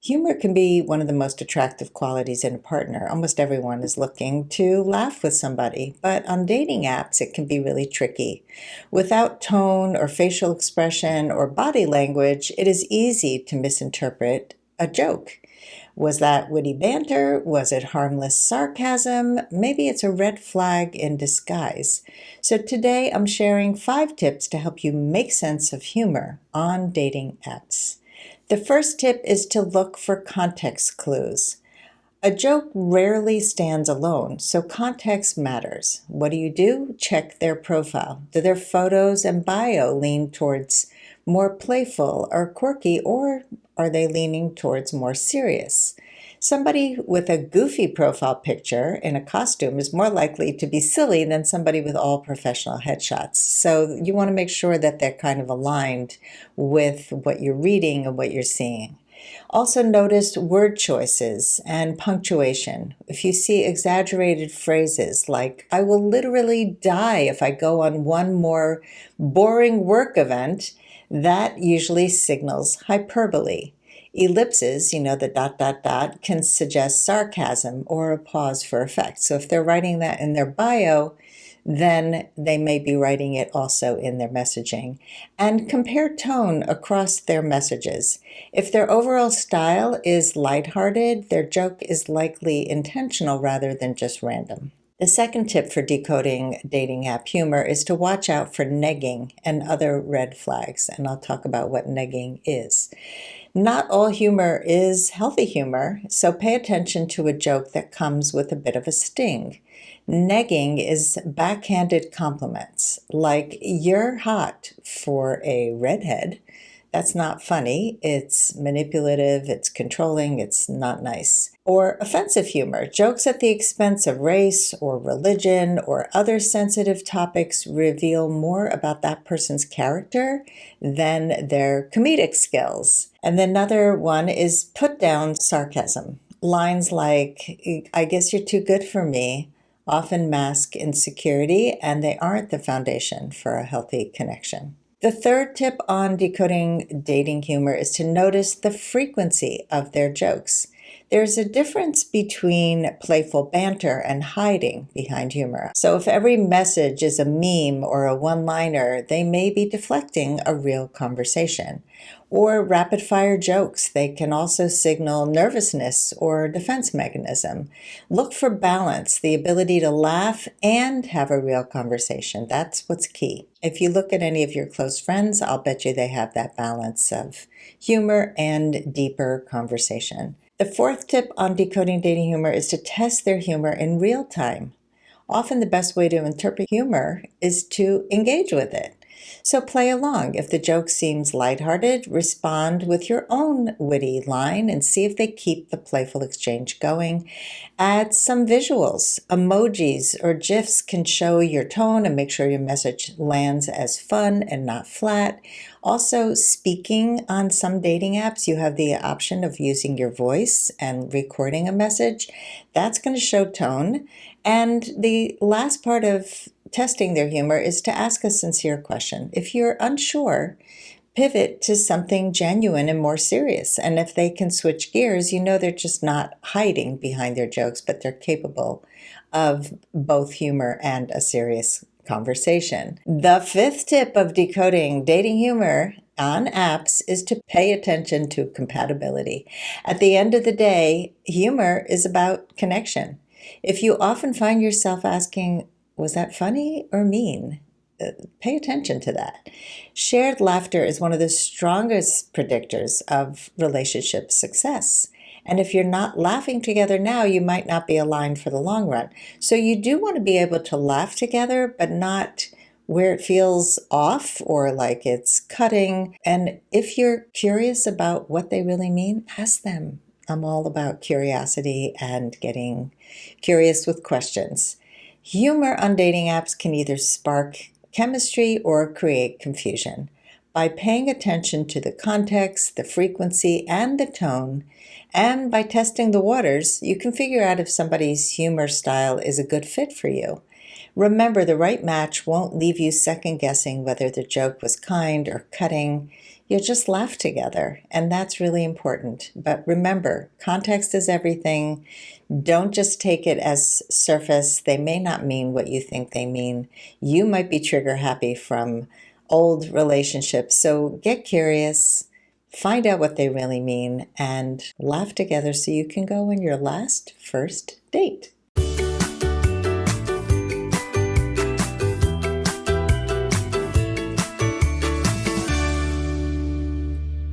Humor can be one of the most attractive qualities in a partner. Almost everyone is looking to laugh with somebody, but on dating apps, it can be really tricky. Without tone or facial expression or body language, it is easy to misinterpret a joke. Was that witty banter? Was it harmless sarcasm? Maybe it's a red flag in disguise. So today I'm sharing 5 tips to help you make sense of humor on dating apps. The first tip is to look for context clues. A joke rarely stands alone, so context matters. What do? Check their profile. Do their photos and bio lean towards more playful or quirky, or are they leaning towards more serious? Somebody with a goofy profile picture in a costume is more likely to be silly than somebody with all professional headshots. So you want to make sure that they're kind of aligned with what you're reading and what you're seeing. Also notice word choices and punctuation. If you see exaggerated phrases like, I will literally die if I go on one more boring work event, that usually signals hyperbole. Ellipses, the dot, dot, dot, can suggest sarcasm or a pause for effect. So if they're writing that in their bio, then they may be writing it also in their messaging. And compare tone across their messages. If their overall style is lighthearted, their joke is likely intentional rather than just random. The second tip for decoding dating app humor is to watch out for negging and other red flags, and I'll talk about what negging is. Not all humor is healthy humor, so pay attention to a joke that comes with a bit of a sting. Negging is backhanded compliments, like, you're hot for a redhead. That's not funny. It's manipulative, it's controlling, it's not nice. Or offensive humor. Jokes at the expense of race or religion or other sensitive topics reveal more about that person's character than their comedic skills. And another one is put down sarcasm. Lines like, I guess you're too good for me, often mask insecurity, and they aren't the foundation for a healthy connection. The third tip on decoding dating humor is to notice the frequency of their jokes. There's a difference between playful banter and hiding behind humor. So if every message is a meme or a one-liner, they may be deflecting a real conversation. Or rapid-fire jokes, they can also signal nervousness or defense mechanism. Look for balance, the ability to laugh and have a real conversation. That's what's key. If you look at any of your close friends, I'll bet you they have that balance of humor and deeper conversation. The fourth tip on decoding dating humor is to test their humor in real time. Often the best way to interpret humor is to engage with it. So play along. If the joke seems lighthearted, respond with your own witty line and see if they keep the playful exchange going. Add some visuals. Emojis or GIFs can show your tone and make sure your message lands as fun and not flat. Also, speaking on some dating apps, you have the option of using your voice and recording a message. That's going to show tone. And the last part of testing their humor is to ask a sincere question. If you're unsure, pivot to something genuine and more serious. And if they can switch gears, they're just not hiding behind their jokes, but they're capable of both humor and a serious conversation. The fifth tip of decoding dating humor on apps is to pay attention to compatibility. At the end of the day, humor is about connection. If you often find yourself asking, was that funny or mean? Pay attention to that. Shared laughter is one of the strongest predictors of relationship success. And if you're not laughing together now, you might not be aligned for the long run. So you do want to be able to laugh together, but not where it feels off or like it's cutting. And if you're curious about what they really mean, ask them. I'm all about curiosity and getting curious with questions. Humor on dating apps can either spark chemistry or create confusion. By paying attention to the context, the frequency, and the tone, and by testing the waters, you can figure out if somebody's humor style is a good fit for you. Remember, the right match won't leave you second guessing whether the joke was kind or cutting. You'll just laugh together, and that's really important. But remember, context is everything. Don't just take it as surface. They may not mean what you think they mean. You might be trigger happy from old relationships. So get curious, find out what they really mean, and laugh together so you can go on your last first date.